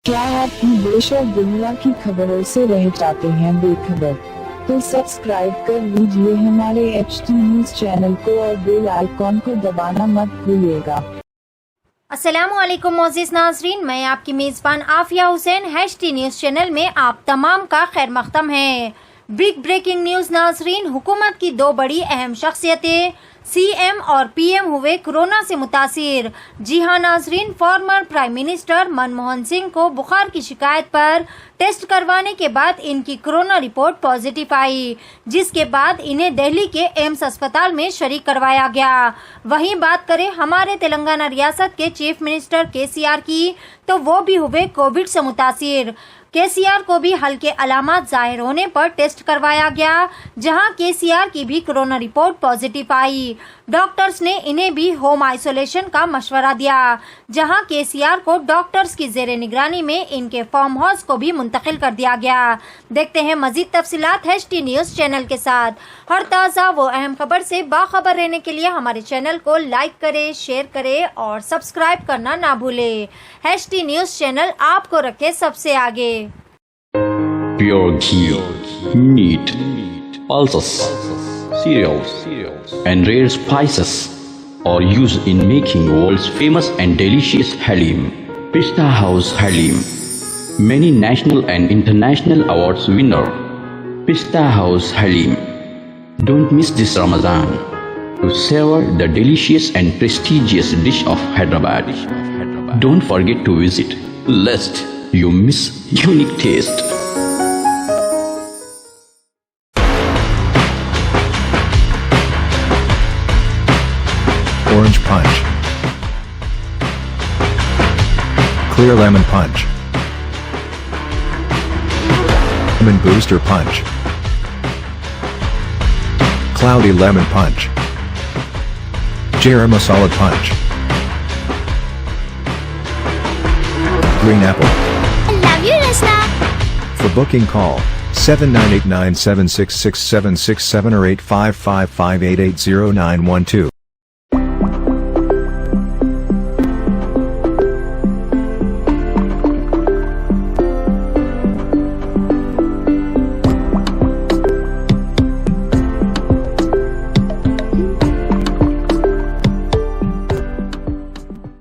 क्या आप देश और दुनिया की खबरों से रह जाते हैं बेखबर? तो सब्सक्राइब कर लीजिए हमारे HT न्यूज चैनल को और बेल आइकॉन को दबाना मत भूलिएगा। अस्सलामुअलैकुम मोअज़्ज़िज़ नाज़रीन, मैं आपकी मेज़बान Afia Hussain HT news channel में आप तमाम का खैर मक़दम है। बिग ब्रेकिंग न्यूज़ नाज़रीन, हुकूमत की दो बड़ी अहम शख्सियतें CM और PM हुए कोरोना से मुतासिर। जी हाँ नाज़रीन, former prime minister Manmohan Singh को बुखार की शिकायत पर टेस्ट करवाने के बाद इनकी कोरोना रिपोर्ट पॉजिटिव आई, जिसके बाद इन्हें दिल्ली के एम्स अस्पताल में शरीक करवाया गया। वहीं बात करें हमारे तेलंगाना रियासत के चीफ मिनिस्टर KCR की, तो वो भी हुए कोविड से मुतासिर। KCR को भी हल्के अलामत जाहिर होने पर टेस्ट करवाया गया, जहां KCR की भी कोरोना रिपोर्ट पॉजिटिव आई। डॉक्टर्स ने इन्हें भी होम आइसोलेशन का मशवरा दिया, जहां KCR को डॉक्टर्स की जेर निगरानी में इनके फार्म हाउस को भी मुंतकिल कर दिया गया। देखते हैं मजीद तफसीलात HT न्यूज चैनल के साथ। हर ताज़ा वो अहम खबर से बाखबर रहने के लिए हमारे चैनल को लाइक करें, शेयर करें और सब्सक्राइब करना ना भूलें। HT न्यूज चैनल आपको रखे सबसे आगे। Pure ghee, meat, pulses, cereals, and rare spices are used in making world's famous and delicious halim. Pista House Halim, many national and international awards winner. Pista House Halim. Don't miss this Ramadan to savor the delicious and prestigious dish of Hyderabad. Don't forget to visit, lest you miss unique taste. Orange Punch, Clear Lemon Punch, Lemon Booster Punch, Cloudy Lemon Punch, Garam Masala Punch, Green Apple. I love you, Rasna. For booking call 7989766767 or 8555880912.